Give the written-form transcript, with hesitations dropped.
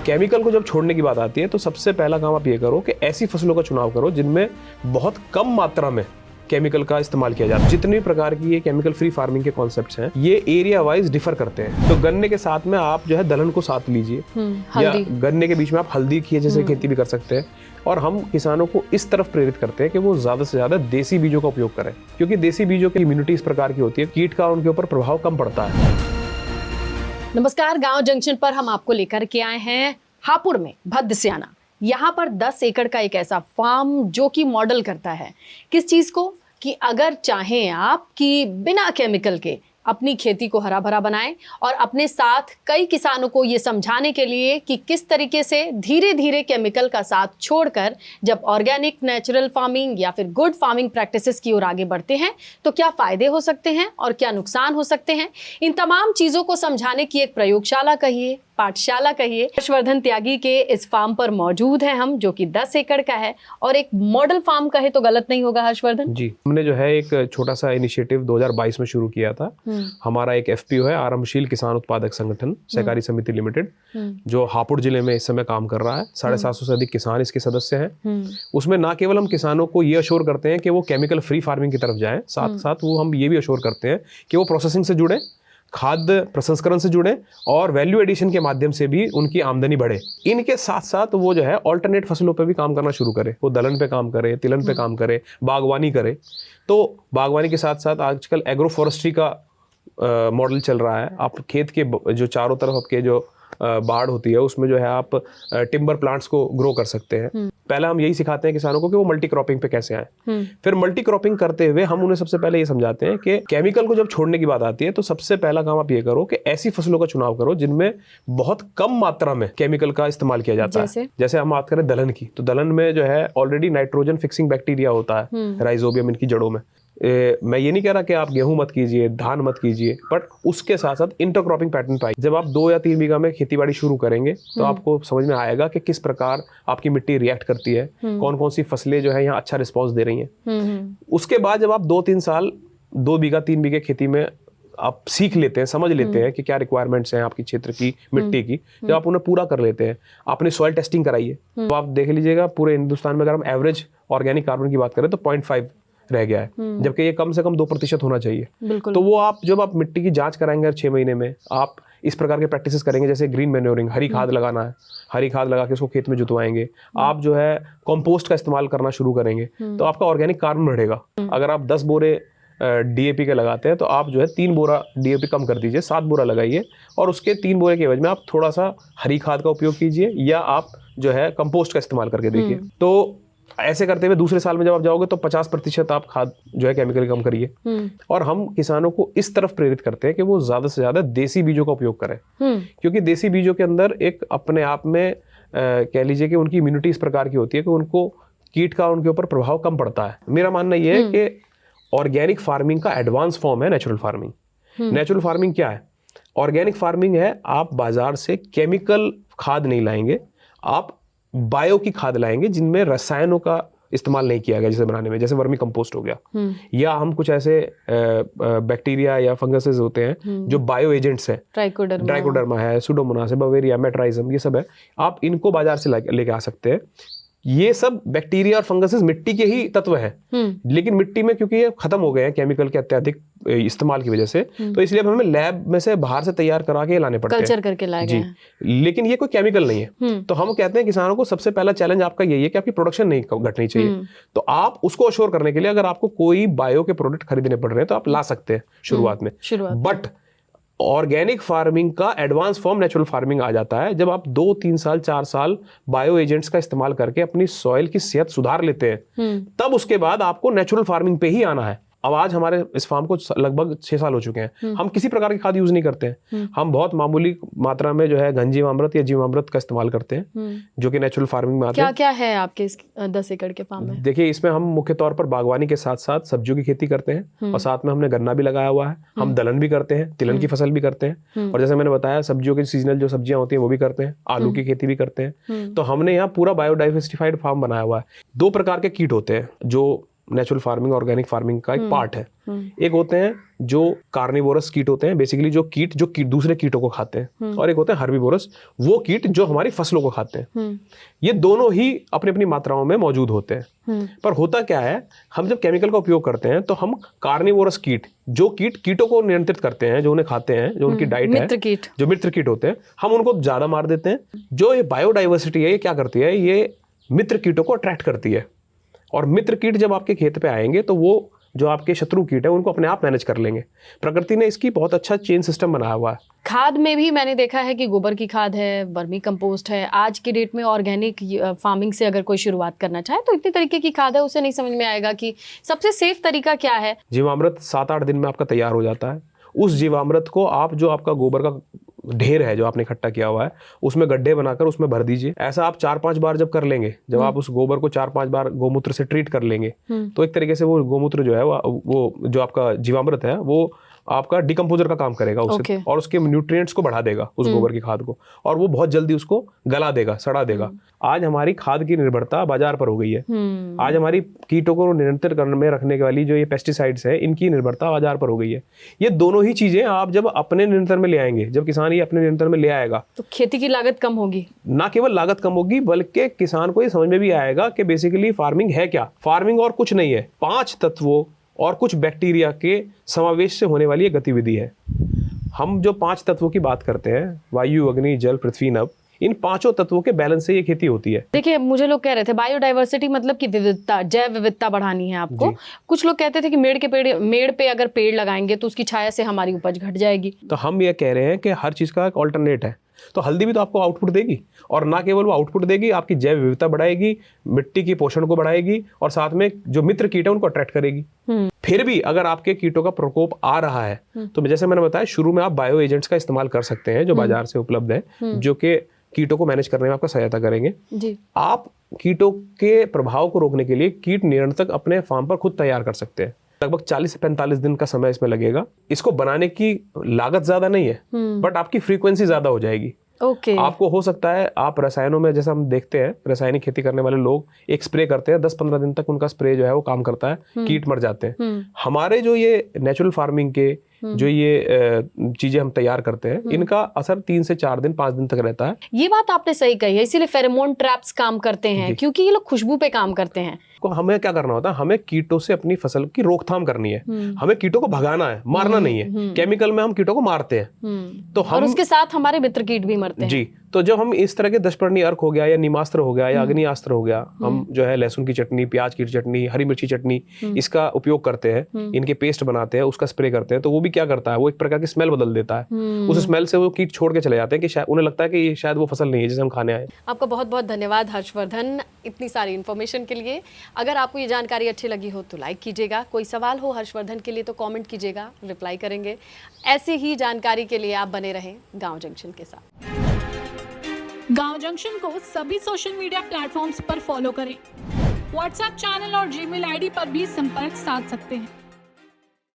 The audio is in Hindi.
केमिकल को जब छोड़ने की बात आती है तो सबसे पहला काम आप ये करो कि ऐसी फसलों का चुनाव करो जिनमें बहुत कम मात्रा में केमिकल का इस्तेमाल किया जाता है। जितने प्रकार की ये केमिकल फ्री फार्मिंग के कॉन्सेप्ट्स हैं ये एरिया वाइज डिफर करते हैं। तो गन्ने के साथ में आप जो है दलहन को साथ लीजिए, या गन्ने के बीच में आप हल्दी की जैसे खेती भी कर सकते हैं। और हम किसानों को इस तरफ प्रेरित करते हैं कि वो ज्यादा से ज्यादा देसी बीजों का उपयोग करें, क्योंकि देसी बीजों की इम्यूनिटी इस प्रकार की होती है, कीट का उनके ऊपर प्रभाव कम पड़ता है। नमस्कार, गांव जंक्शन पर हम आपको लेकर के आए हैं हापुड़ में भद्दस्याना। यहाँ पर 10 एकड़ का एक ऐसा फार्म जो कि मॉडल करता है किस चीज को, कि अगर चाहें आप कि बिना केमिकल के अपनी खेती को हरा भरा बनाएं, और अपने साथ कई किसानों को ये समझाने के लिए कि किस तरीके से धीरे धीरे केमिकल का साथ छोड़कर जब ऑर्गेनिक नेचुरल फार्मिंग या फिर गुड फार्मिंग प्रैक्टिसेस की ओर आगे बढ़ते हैं तो क्या फायदे हो सकते हैं और क्या नुकसान हो सकते हैं। इन तमाम चीज़ों को समझाने की एक प्रयोगशाला कहिए, पाठशाला कहिए, हर्षवर्धन त्यागी के इस फार्म पर मौजूद हैं हम, जो कि 10 एकड़ का है और एक मॉडल फार्म कहे तो गलत नहीं होगा। हर्षवर्धन जी, हमने जो है एक छोटा सा इनिशिएटिव 2022 में शुरू किया था। हमारा एक एफपीओ है, आरंभशील किसान उत्पादक संगठन सहकारी समिति लिमिटेड, जो हापुड़ जिले में इस समय काम कर रहा है। 750 से अधिक किसान इसके सदस्य हैं। उसमें ना केवल हम किसानों को ये अश्योर करते हैं कि वो केमिकल फ्री फार्मिंग की तरफ जाएं, साथ साथ वो हम ये भी अश्योर करते हैं कि वो प्रोसेसिंग से जुड़े, खाद्य प्रसंस्करण से जुड़े और वैल्यू एडिशन के माध्यम से भी उनकी आमदनी बढ़े। इनके साथ साथ वो जो है ऑल्टरनेट फसलों पे भी काम करना शुरू करे। वो दलहन पे काम करे, तिलहन पे काम करे, बागवानी करे। तो बागवानी के साथ साथ आजकल एग्रो फॉरेस्ट्री का मॉडल चल रहा है। आप खेत के जो चारों तरफ आपके जो बाड़ होती है उसमें जो है आप टिम्बर प्लांट्स को ग्रो कर सकते हैं। पहले हम यही सिखाते हैं किसानों को कि वो मल्टी क्रॉपिंग पे कैसे आए। फिर मल्टी क्रॉपिंग करते हुए हम उन्हें सबसे पहले ये समझाते हैं कि केमिकल को जब छोड़ने की बात आती है तो सबसे पहला काम आप ये करो कि ऐसी फसलों का चुनाव करो जिनमें बहुत कम मात्रा में केमिकल का इस्तेमाल किया जाता है। जैसे हम बात करें दलहन की, तो दलहन में जो है ऑलरेडी नाइट्रोजन फिक्सिंग बैक्टीरिया होता है, राइजोबियम इनकी जड़ों में। मैं ये नहीं कह रहा कि आप गेहूं मत कीजिए, धान मत कीजिए, बट उसके साथ साथ इंटरक्रॉपिंग पैटर्न पाइए। जब आप 2 या 3 बीघा में खेतीबाड़ी शुरू करेंगे तो आपको समझ में आएगा कि किस प्रकार आपकी मिट्टी रिएक्ट करती है, कौन कौन सी फसलें जो है यहाँ अच्छा रिस्पॉन्स दे रही हैं। उसके बाद जब आप 2-3 साल 2 बीघा 3 बीघे खेती में आप सीख लेते हैं, समझ लेते हैं कि क्या रिक्वायरमेंट्स हैं आपकी क्षेत्र की मिट्टी की, जब आप उन्हें पूरा कर लेते हैं, आपने सॉइल टेस्टिंग कराई है, तो आप देख लीजिएगा पूरे हिंदुस्तान में अगर हम एवरेज ऑर्गेनिक कार्बन की बात करें तो 0.5 रह गया है, जबकि ये कम से कम 2% होना चाहिए। तो वो आप जब आप मिट्टी की जांच कराएंगे हर 6 महीने में, आप इस प्रकार के प्रैक्टिसेस करेंगे, जैसे ग्रीन मैन्योरिंग, हरी खाद लगाना है, हरी खाद लगा के उसको खेत में जुतवाएंगे, आप जो है कंपोस्ट का इस्तेमाल करना शुरू करेंगे, तो आपका ऑर्गेनिक कार्बन बढ़ेगा। अगर आप 10 बोरे डीएपी के लगाते हैं तो आप जो है 3 बोरा डीएपी कम कर दीजिए, 7 बोरा लगाइए, और उसके 3 बोरे के एवज में आप थोड़ा सा हरी खाद का उपयोग कीजिए, या आप जो है कंपोस्ट का इस्तेमाल करके देखिए। तो ऐसे करते हुए दूसरे साल में जब आप जाओगे तो 50% आप खाद जो है केमिकल कम करिए। और हम किसानों को इस तरफ प्रेरित करते हैं कि वो ज्यादा से ज्यादा देसी बीजों का उपयोग करें, क्योंकि देसी बीजों के अंदर एक अपने आप में कह लीजिए कि उनकी इम्यूनिटी इस प्रकार की होती है कि उनको कीट का उनके ऊपर प्रभाव कम पड़ता है। मेरा मानना यह है कि ऑर्गेनिक फार्मिंग का एडवांस फॉर्म है नेचुरल फार्मिंग। नेचुरल फार्मिंग क्या है? ऑर्गेनिक फार्मिंग है आप बाजार से केमिकल खाद नहीं लाएंगे, आप बायो की खाद लाएंगे जिनमें रसायनों का इस्तेमाल नहीं किया गया जैसे बनाने में, जैसे वर्मी कंपोस्ट हो गया, या हम कुछ ऐसे बैक्टीरिया या फंगसेस होते हैं जो बायो एजेंट्स हैं, ट्राइकोडर्मा है, सुडोमोनास है, बवेरिया, मेट्राइजम, ये सब है, आप इनको बाजार से लेके आ सकते हैं। ये सब बैक्टीरिया और फंगसेस मिट्टी के ही तत्व हैं, लेकिन मिट्टी में क्योंकि ये खत्म हो गए हैं केमिकल के अत्यधिक इस्तेमाल की वजह से, तो इसलिए हमें लैब में से बाहर से तैयार करा के लाने पड़ते हैं, कल्चर करके लाए गए हैं। लेकिन ये कोई केमिकल नहीं है। तो हम कहते हैं किसानों को सबसे पहला चैलेंज आपका यही है कि आपकी प्रोडक्शन नहीं घटनी चाहिए। तो आप उसको अश्योर करने के लिए अगर आपको कोई बायो के प्रोडक्ट खरीदने पड़ रहे हैं तो आप ला सकते हैं शुरुआत में। बट ऑर्गेनिक फार्मिंग का एडवांस फॉर्म नेचुरल फार्मिंग आ जाता है जब आप 2-3 साल 4 साल बायो एजेंट्स का इस्तेमाल करके अपनी सॉइल की सेहत सुधार लेते हैं, तब उसके बाद आपको नेचुरल फार्मिंग पे ही आना है। अब आज हमारे इस फार्म को लगभग 6 साल हो चुके हैं, हम किसी प्रकार की खाद यूज नहीं करते हैं। हम बहुत मामूली मात्रा में जो है घनजीवामृत या जीवामृत का इस्तेमाल करते हैं, जो कि नेचुरल फार्मिंग में आते हैं। क्या है आपके इस 10 एकड़ के फार्म में? देखिए, इसमें हम मुख्य तौर पर बागवानी के साथ साथ सब्जियों की खेती करते हैं, और साथ में हमने गन्ना भी लगाया हुआ है। हम दलहन भी करते हैं, तिलहन की फसल भी करते हैं, और जैसे मैंने बताया सब्जियों की सीजनल जो सब्जियां होती हैं वो भी करते हैं, आलू की खेती भी करते हैं। तो हमने यहाँ पूरा बायोडाइवर्सिफाइड फार्म बनाया हुआ है। 2 प्रकार के कीट होते हैं जो नेचुरल फार्मिंग ऑर्गेनिक फार्मिंग का एक पार्ट है। एक होते हैं जो कार्निवोरस कीट होते हैं, बेसिकली जो कीट दूसरे कीटों को खाते हैं, और एक होते हैं हर्बीवोरस, वो कीट जो हमारी फसलों को खाते हैं। ये दोनों ही अपनी अपनी मात्राओं में मौजूद होते हैं। पर होता क्या है, हम जब केमिकल का उपयोग करते हैं तो हम कार्निवोरस कीट, जो कीटों को नियंत्रित करते हैं, जो उन्हें खाते हैं, जो उनकी डाइट है, जो मित्र कीट होते हैं, हम उनको ज्यादा मार देते हैं। जो ये बायोडाइवर्सिटी है, ये क्या करती है, ये मित्र कीटों को अट्रैक्ट करती है, और मित्र कीट जब आपके खेत पे आएंगे तो वो जो आपके शत्रु कीट है उनको अपने आप मैनेज कर लेंगे। प्रकृति ने इसकी बहुत अच्छा चेन सिस्टम बनाया हुआ है। खाद में भी मैंने देखा है कि गोबर की खाद है, वर्मी कंपोस्ट है। आज की डेट में ऑर्गेनिक फार्मिंग से अगर कोई शुरुआत करना चाहे तो इतनी तरीके की खाद है, उसे नहीं समझ में आएगा कि सबसे सेफ तरीका क्या है। जीवामृत 7-8 दिन में आपका तैयार हो जाता है। उस जीवामृत को आप जो आपका गोबर का ढेर है जो आपने इकट्ठा किया हुआ है, उसमें गड्ढे बनाकर उसमें भर दीजिए। ऐसा आप 4-5 बार जब कर लेंगे, जब आप उस गोबर को 4-5 बार गोमूत्र से ट्रीट कर लेंगे, तो एक तरीके से वो गोमूत्र जो है वो जो आपका जीवामृत है वो आपका डिकम्पोजर का काम करेगा उससे, और उसके न्यूट्रिएंट्स को बढ़ा देगा उस गोबर की खाद को, और वो बहुत जल्दी उसको गला देगा, सड़ा देगा। आज हमारी खाद की निर्भरता बाजार पर हो गई है। आज हमारी कीटों को नियंत्रित करने में रखने वाली जो ये पेस्टिसाइड्स है, इनकी निर्भरता बाजार पर हो गई है। ये दोनों ही चीजें आप जब अपने नियंत्रण में ले आएंगे, जब किसान ये अपने नियंत्रण में ले आएगा, तो खेती की लागत कम होगी। ना केवल लागत कम होगी, बल्कि किसान को ये समझ में भी आएगा कि बेसिकली फार्मिंग है क्या। फार्मिंग और कुछ नहीं है, 5 तत्वों और कुछ बैक्टीरिया के समावेश से होने वाली एक गतिविधि है। हम जो 5 तत्वों की बात करते हैं, वायु, अग्नि, जल, पृथ्वी, नभ, इन 5 तत्वों के बैलेंस से ये खेती होती है। देखिए, मुझे लोग कह रहे थे बायोडाइवर्सिटी मतलब कि विविधता, जैव विविधता बढ़ानी है आपको। कुछ लोग कहते थे कि मेड़ पे अगर पेड़ लगाएंगे तो उसकी छाया से हमारी उपज घट जाएगी। तो हम ये कह रहे हैं कि हर चीज का एक ऑल्टरनेट है। तो हल्दी भी तो आपको आउटपुट देगी, और ना केवल वो आउटपुट देगी, आपकी जैव विविधता बढ़ाएगी, मिट्टी की पोषण को बढ़ाएगी, और साथ में जो मित्र कीट है उनको अट्रैक्ट करेगी। फिर भी अगर आपके कीटों का प्रकोप आ रहा है तो जैसे मैंने बताया शुरू में, आप बायो एजेंट्स का इस्तेमाल कर सकते हैं जो बाजार से उपलब्ध है, जो कि कीटों को मैनेज करने में आपका सहायता करेंगे। आप कीटों के प्रभाव को रोकने के लिए कीट नियंत्रक अपने फार्म पर खुद तैयार कर सकते हैं। लगभग 40 से 45 दिन का समय इसमें लगेगा। इसको बनाने की लागत ज्यादा नहीं है, बट आपकी फ्रीक्वेंसी ज्यादा हो जाएगी। आपको हो सकता है, आप रसायनों में जैसा हम देखते हैं, रासायनिक खेती करने वाले लोग एक स्प्रे करते हैं, 10-15 दिन तक उनका स्प्रे जो है वो काम करता है, कीट मर जाते हैं। हमारे जो ये नेचुरल फार्मिंग के जो ये चीजें हम तैयार करते हैं, इनका असर 3 से 4 दिन 5 दिन तक रहता है। ये बात आपने सही कही है, इसीलिए फेरोमोन ट्रैप्स काम करते हैं, क्योंकि ये लोग खुशबू पे काम करते हैं। को हमें क्या करना होता है, हमें कीटों से अपनी फसल की रोकथाम करनी है। हमें कीटों को भगाना है, मारना नहीं है। केमिकल में हम कीटों को मारते हैं, तो हम, और उसके साथ हमारे मित्र कीट भी मरते हैं। जी, तो जब हम इस तरह के दशपर्णी अर्क हो गया, या नीमास्त्र हो गया, या अग्नियास्त्र हो गया, हम जो है लहसुन की चटनी, प्याज की चटनी, हरी मिर्ची चटनी, इसका उपयोग करते हैं, इनके पेस्ट बनाते हैं, उसका स्प्रे करते हैं, तो वो भी क्या करता है, वो एक प्रकार की स्मेल बदल देता है। उस स्मेल से वो कीट छोड़ के चले जाते हैं कि शायद उन्हें लगता है कि शायद वो फसल नहीं है जिसे हम खाने आए। आपका बहुत बहुत धन्यवाद हर्षवर्धन, इतनी सारी इन्फॉर्मेशन के लिए। अगर आपको ये जानकारी अच्छी लगी हो तो लाइक कीजिएगा, कोई सवाल हो हर्षवर्धन के लिए तो कमेंट कीजिएगा, रिप्लाई करेंगे। ऐसी ही जानकारी के लिए आप बने रहें गांव जंक्शन के साथ। गांव जंक्शन को सभी सोशल मीडिया प्लेटफॉर्म्स पर फॉलो करें। व्हाट्सएप चैनल और जीमेल आईडी पर भी संपर्क साध सकते हैं।